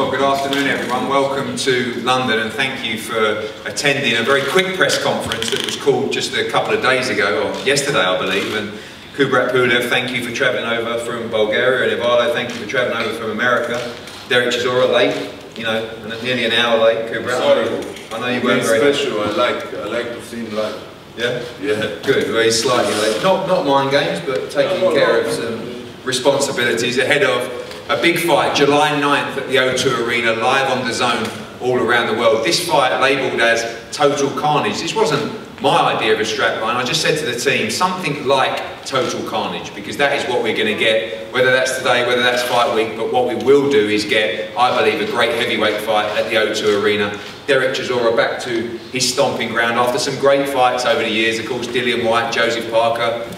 Well, good afternoon everyone. Welcome to London and thank you for attending a very quick press conference that was called just a couple of days ago, or yesterday I believe. And Kubrat Pulev, thank you for travelling over from Bulgaria, and Ivalo, thank you for travelling over from America. Derek Chisora, late, you know, nearly an hour late. Kubrat, sorry. I know you weren't very special. I like to see him live. Yeah? Yeah. Good, well he's slightly late. Not mind games, but taking care of some responsibilities ahead of a big fight, July 9th at the O2 Arena, live on the zone all around the world. This fight labelled as Total Carnage. This wasn't my idea of a strapline. I just said to the team, something like Total Carnage, because that is what we're going to get, whether that's today, whether that's fight week, but what we will do is get, I believe, a great heavyweight fight at the O2 Arena. Derek Chisora back to his stomping ground after some great fights over the years, of course, Dillian Whyte, Joseph Parker,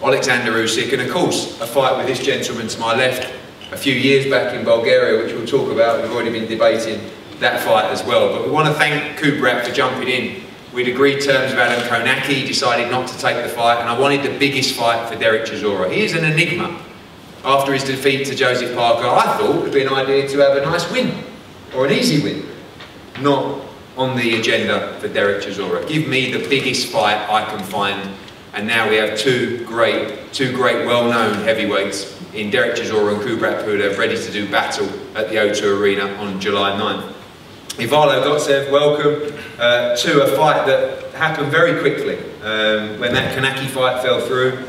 Alexander Usyk, and of course, a fight with this gentleman to my left, a few years back in Bulgaria, which we'll talk about. We've already been debating that fight as well. But we want to thank Kubrat for jumping in. We'd agreed terms with Adam Konaki, he decided not to take the fight, and I wanted the biggest fight for Derek Chisora. He is an enigma. After his defeat to Joseph Parker, I thought it would be an idea to have a nice win, or an easy win. Not on the agenda for Derek Chisora. Give me the biggest fight I can find, and now we have two great well-known heavyweights in Derek Chisora and Kubrat Pulev ready to do battle at the O2 Arena on July 9th. Ivalo Gotsev, welcome to a fight that happened very quickly. When that Konaki fight fell through,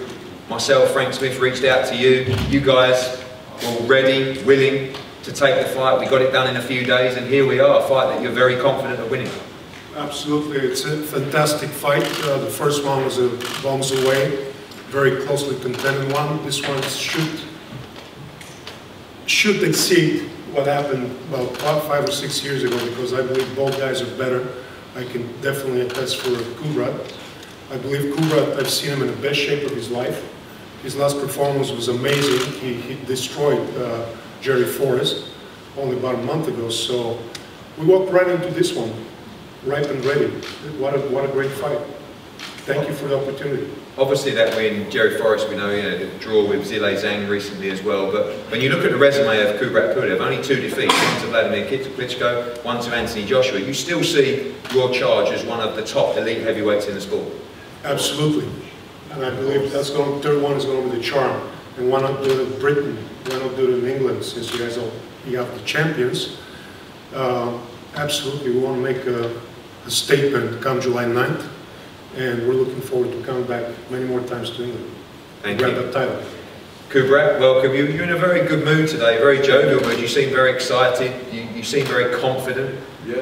myself, Frank Smith, reached out to you. You guys were ready, willing to take the fight. We got it done in a few days, and here we are, a fight that you're very confident of winning. Absolutely, it's a fantastic fight. The first one was a bombs away, very closely contended one. This one should exceed what happened about 5 or 6 years ago, because I believe both guys are better. I can definitely attest for Kubrat. I believe Kubrat, I've seen him in the best shape of his life. His last performance was amazing. He destroyed Jerry Forrest only about a month ago, so we walked right into this one, ripe and ready. What a great fight. Thank you for the opportunity. Obviously that win, Jerry Forrest, we know, the draw with Zhilei Zhang recently as well, but when you look at the resume of Kubrat Pulev, only 2 defeats, one to Vladimir Klitschko, one to Anthony Joshua, you still see your charge as one of the top elite heavyweights in the sport. Absolutely, and I believe third one is going to be the charm, and why not do it in Britain, why not do it in England, since you have the champions. Absolutely, we want to make a statement come July 9th. And we're looking forward to coming back many more times to England. Thank you. Grab that title. Kubrat, welcome. You're in a very good mood today, very jovial mood. You seem very excited. You seem very confident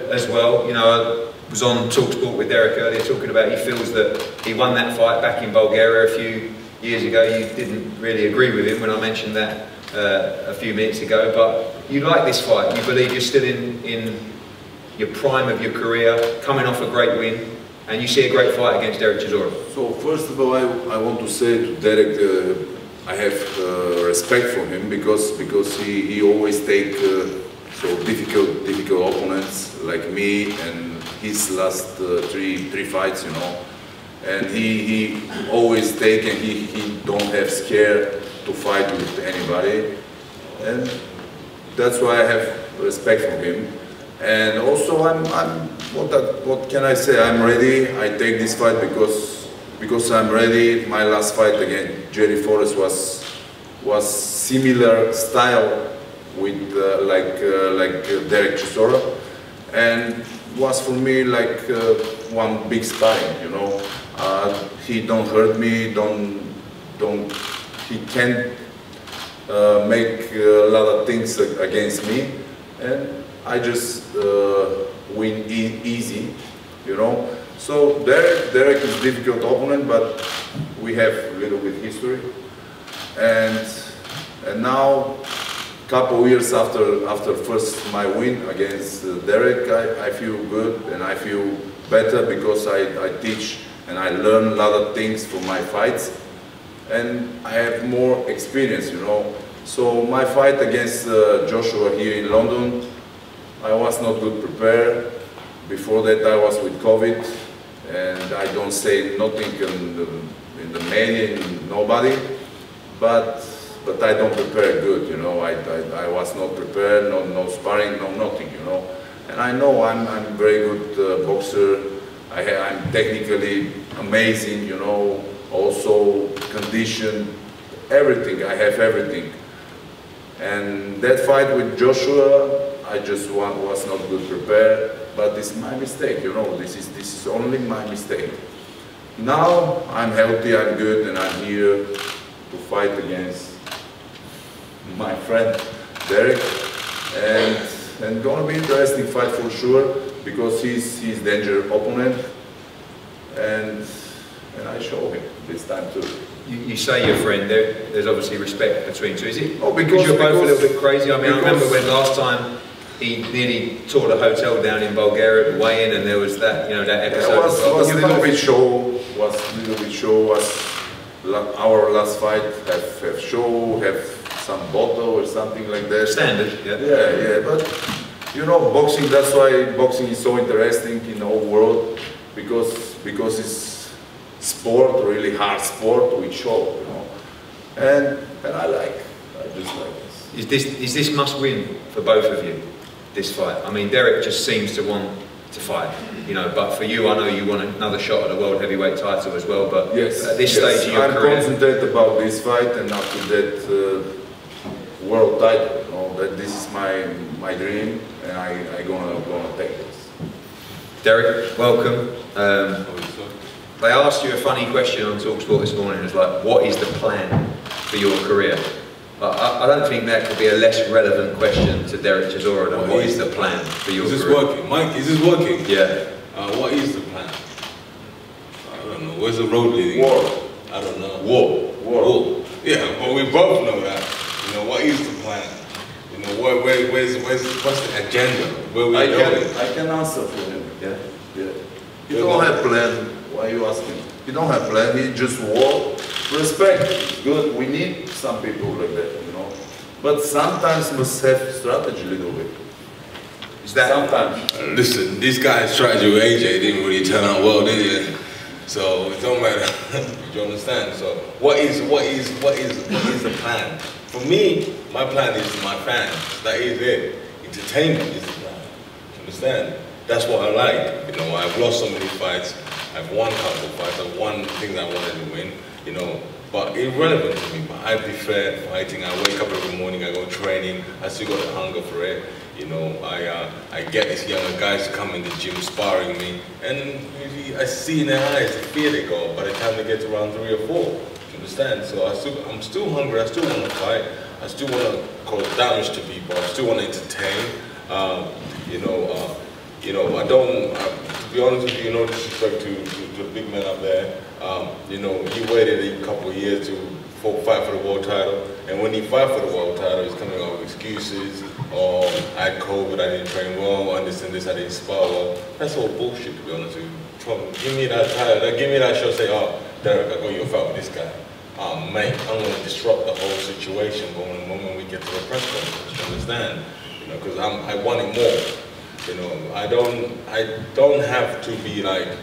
as well. You know, I was on TalkSport with Derek earlier talking about he feels that he won that fight back in Bulgaria a few years ago. You didn't really agree with him when I mentioned that a few minutes ago, but you like this fight. You believe you're still in your prime of your career, coming off a great win. And you see a great fight against Derek Chisora. So first of all, I want to say to Derek, I have respect for him because he always take so difficult opponents like me and his last three fights, you know, and he always take, and he don't have scare to fight with anybody, and that's why I have respect for him. And also, what can I say? I'm ready. I take this fight because I'm ready. My last fight against Jerry Forrest was similar style with like Derek Chisora, and was for me like one big sparring. You know, he don't hurt me. He can't make a lot of things against me, and I just win easy, you know. So Derek is a difficult opponent, but we have a little bit history. And now, couple years after first my win against Derek, I feel good and I feel better because I teach and I learn a lot of things from my fights, and I have more experience, you know. So my fight against Joshua here in London, I was not good prepared. Before that I was with COVID, and I don't say nothing in the media, nobody. But but I don't prepare good, you know. I was not prepared, no sparring, no nothing, you know. And I know I'm a very good boxer. I'm technically amazing, you know. Also condition, everything. I have everything. And that fight with Joshua, I just was not good prepared. But it's my mistake, you know. This is only my mistake. Now I'm healthy, I'm good, and I'm here to fight against my friend Derek, and gonna be interesting fight for sure, because he's danger opponent, and I show him this time too. You say your friend, there's obviously respect between two. Is it? Oh, because you're both a little bit crazy. I mean, I remember when last time he nearly tore the hotel down in Bulgaria at weigh-in, and there was that, you know, that episode. Yeah, was a little bit show. Our last fight have show, have some bottle or something like that. Standard, yeah. Yeah, but you know, boxing. That's why boxing is so interesting in the whole world, because it's sport, really hard sport with show, you know. And I just like this. Is this must win for both of you? This fight. I mean, Derek just seems to want to fight, you know. But for you, I know you want another shot at the world heavyweight title as well. But yes, at this stage of your career, I'm concentrated about this fight, and after that world title. You know, that this is my dream, and I gonna take this. Derek, welcome. They asked you a funny question on TalkSport this morning. It's like, what is the plan for your career? I don't think that could be a less relevant question to Derek Chisora than what is the plan for your career? Is this working? Mike, is this working? Yeah. What is the plan? I don't know. Where's the road leading? War. I don't know. War. Yeah, but we both know that. You know, what is the plan? You know, what's the agenda? Where we going? I can answer for him. Yeah. You don't have plan. Why are you asking? You don't have plan. He just war. Respect. It's good. We need some people like that, you know. But sometimes must have strategy a little bit. Is that sometimes? Listen, this guy's strategy with AJ didn't really turn out well, did it? So it don't matter. You understand? So what is the plan? For me, my plan is my fans. That is it. Entertainment is the plan. You understand? That's what I like. You know, I've lost so many fights. I've won a couple of fights. I've won things I wanted to win. You know, but irrelevant to me. But I prefer fighting. I wake up every morning. I go training. I still got the hunger for it. You know, I get these younger guys to come in the gym sparring me, and I see in their eyes the fear they got by the time they get to round 3 or 4. You understand? So I'm still hungry. I still want to fight. I still want to cause damage to people. I still want to entertain. I don't. To be honest with you, no disrespect to the big man up there. You know, he waited a couple of years to fight for the world title, and when he fight for the world title, he's coming up with excuses. Or I had COVID, I didn't train well, and this, I didn't spar well. That's all bullshit, to be honest with you. Give me that title, give me that shot, say, oh, Derek, I got you a fight with this guy. Oh, mate, I'm going to disrupt the whole situation when we get to the press conference, you understand? You know, because I want it more. You know, I don't have to be liked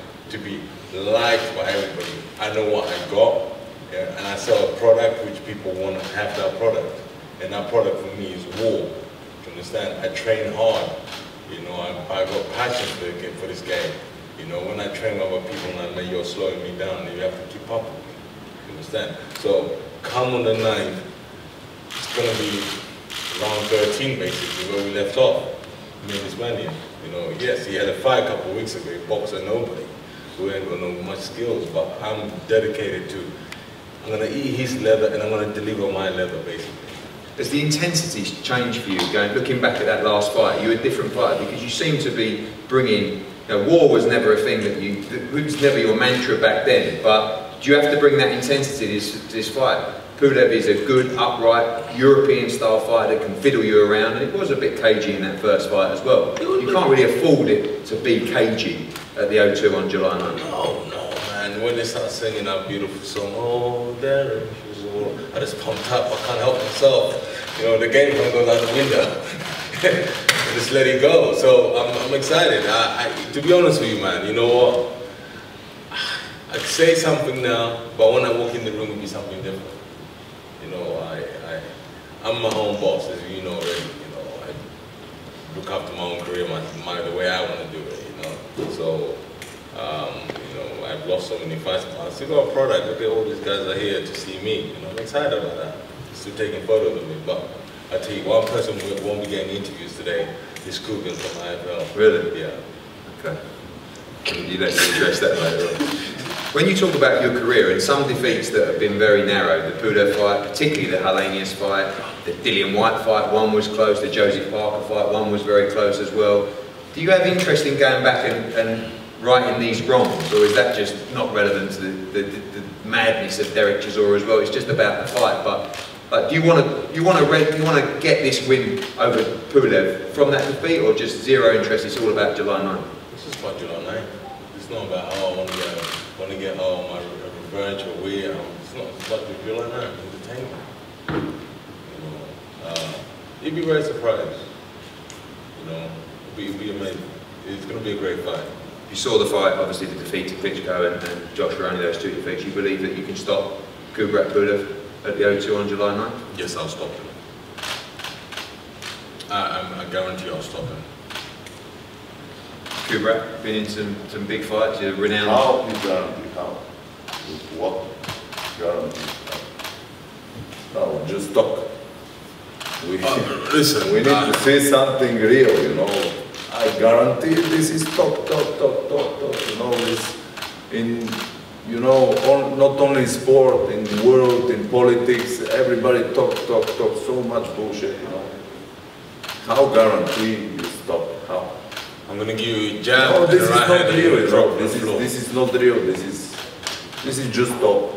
by everybody. I know what I got, yeah, and I sell a product which people want to have that product. And that product for me is war. You understand? I train hard. You know, I got passion for this game. You know, when I train with other people and I know you're slowing me down, you have to keep up with me. You understand? So come on the 9th, it's gonna be round 13 basically where we left off. Mania. You know, yes, he had a fight a couple of weeks ago, he boxed a nobody who ain't got no much skills, but I'm dedicated to, I'm gonna eat his leather and I'm gonna deliver my leather basically. Has the intensity changed for you? Looking back at that last fight, you were a different fighter because you seem to be bringing. You know, war was never a thing it was never your mantra back then. But do you have to bring that intensity to this fight? Pulev is a good, upright, European-style fighter that can fiddle you around, and it was a bit cagey in that first fight as well. You can't really afford it to be cagey at the O2 on July 9th. No, man. When they start singing that beautiful song, oh, Derek, I just pumped up. I can't help myself. You know, the game plan goes out the window. Just let it go. So I'm excited. To be honest with you, man, you know what? I say something now, but when I walk in the room, it'll be something different. You know, I I'm my own boss, as you know already. You know, I look after my own career, the way I want to do it. You know, so you know, I've lost so many fights. I still got a product. Look at all these guys are here to see me. You know, I'm excited about that. Still taking photos of me, but I tell you, one person who won't be getting interviews today is Coogan from IFL. Really? Yeah. Okay. You let me address that later on. When you talk about your career and some defeats that have been very narrow, the Pulev fight, particularly the Hellenius fight, the Dillian White fight, one was close, the Josie Parker fight, one was very close as well. Do you have interest in going back and righting these wrongs, or is that just not relevant to the madness of Derek Chisora as well? It's just about the fight, but do you want to get this win over Pulev from that defeat, or just zero interest? It's all about July 9th. This is about July 9th. It's not about I want to get my revenge or weird. It's not. It's about the July 9th entertainment. You know, you'd be very surprised. You know, it'd be amazing. It's going to be a great fight. You saw the fight, obviously the defeat to Klitschko and Joshua, only those two defeats. You believe that you can stop Kubrat Pulev at the O2 on July 9th? Yes, I'll stop him. I guarantee I'll stop him. Kubrat, been in some big fights, you're renowned. How you guarantee? How? With what guarantee? No, just talk. Listen, we need to see something real, you know. I guarantee this is talk, you know, this in, you know, not only in sport, in the world, in politics, everybody talk, so much bullshit, you know. How guarantee you stop? How? I'm gonna give you a jab. No, this is right not real, you know. this is not real, this is just talk.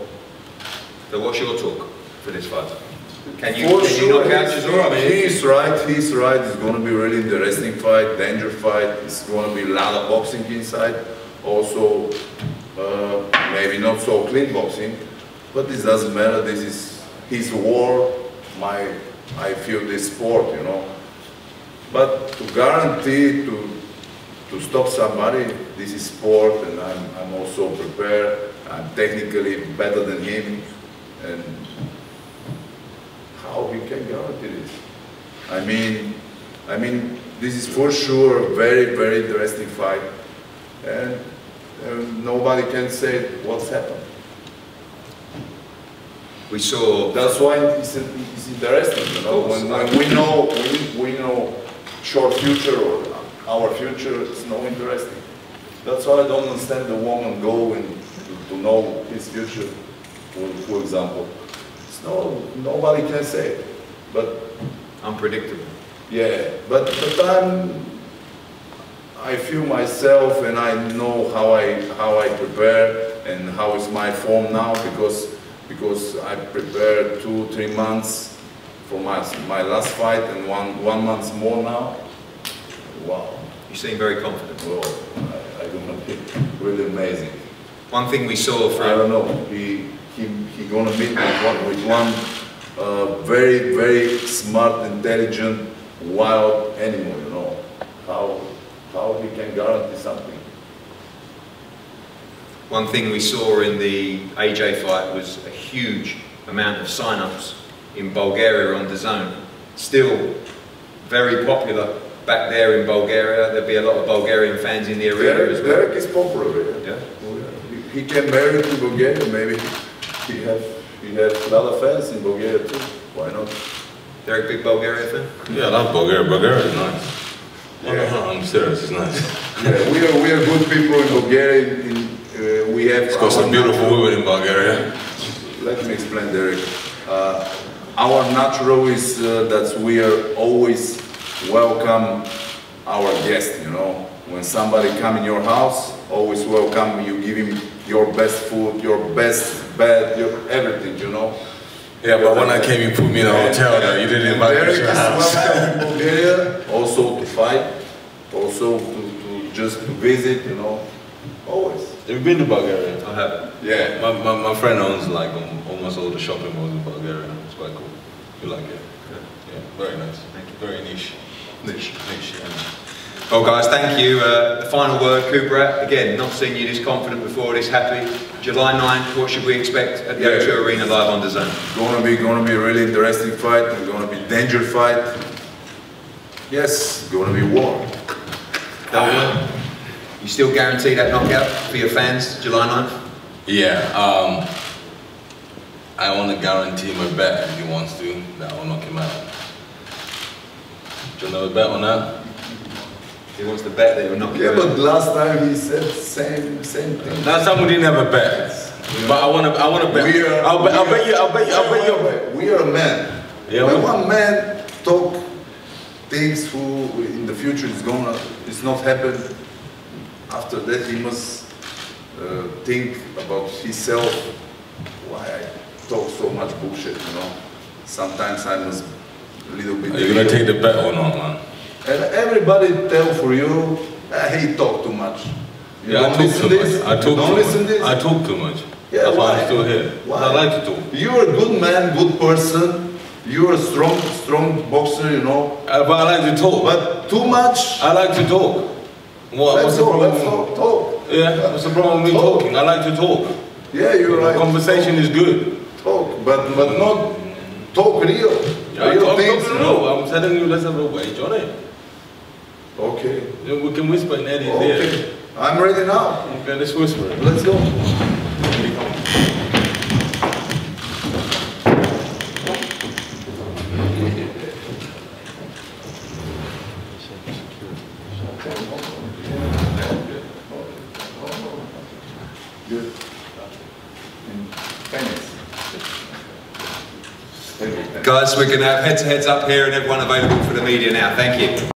So what's your talk for this fight? Can you sure, knock out Chisora? He's right. It's going to be really interesting fight, danger fight. It's going to be a lot of boxing inside. Also, maybe not so clean boxing, but this doesn't matter. This is his war. I feel this sport, you know. But to guarantee to stop somebody, this is sport, and I'm also prepared. I'm technically better than him, and how he can guarantee this? I mean, this is for sure a very, very interesting fight, and nobody can say what's happened. We saw. That's why it's interesting, you know. When we know short future or our future, it's no interesting. That's why I don't understand the woman go and to know his future, for example. No, nobody can say it, but Unpredictable. yeah, but I feel myself, and I know how I prepare and how is my form now, because I prepared 2-3 months for my last fight, and one month more now. Wow, You seem very confident. well, I don't know, really amazing. One thing we saw from I don't know. He gonna meet with one very, very smart, intelligent, wild animal, you know. How he can guarantee something? One thing we saw in the AJ fight was a huge amount of sign-ups in Bulgaria on DAZN. Still very popular back there in Bulgaria. There'll be a lot of Bulgarian fans in the arena as well. Derek is popular, yeah. He can marry to Bulgaria, maybe. He has a lot of fans in Bulgaria too. Why not? Derek, big Bulgaria fan? Yeah, I love Bulgaria. Bulgaria is nice. Yeah. I'm serious, it's nice. Yeah, we are good people in Bulgaria. We have. It's got some beautiful women in Bulgaria. Let me explain, Derek. Our natural is that we are always welcome our guest. You know, when somebody come in your house, always welcome. You give him your best food, your best bed, your everything. You know. Yeah, but when I came, you put me in a hotel there. You didn't invite me to your house. Welcome in Bulgaria, also to fight, also to just to visit. You know, always. Have you been to Bulgaria? I have. Yeah. My friend owns like almost all the shopping malls in Bulgaria. It's quite cool. You like it? Yeah, very nice. Thank you. Very niche. Niche. Niche, yeah. Well guys, thank you. The final word, Kubrat, again, not seen you this confident before, this happy. July 9th, what should we expect at the O2 Arena live on DAZN? Gonna be a really interesting fight, and gonna be dangerous fight. Yes, gonna be war. You still guarantee that knockout for your fans, July 9th? Yeah, I want to guarantee my bet if he wants to, that I will knock him out. Do you know a bet on that? He wants to bet that he'll knock you out. Yeah, but last time he said same thing. Last time we didn't have a bet, but I want to bet. I'll bet you. We are a man. Yeah, when one man talk things who in the future it's not happen. After that, he must think about himself. Why I talk so much bullshit, you know? Sometimes I must a little bit. Are you gonna take the bet or not, man? And everybody tell for you, he talk too much. You Yeah, I don't talk listen too this. much. I talk don't too listen much. this. I talk too much. Yeah, that's why why? I'm still here. Why? I like to talk. You're a good man, good person. You're a strong boxer, you know. But I like to talk. But too much. I like to talk. What's the problem? Let's talk. Yeah, what's the problem with me talking? I like to talk. Yeah, you're right. Conversation is good. Talk, but not talk real. Yeah, real I'm things. talking real. I'm telling you, let's have a wage on it. Okay. We can whisper in Eddie's Okay. ear. I'm ready now. Okay, let's whisper it. Let's go. Good. Guys, we're going to have head-to-heads up here and everyone available for the media now. Thank you.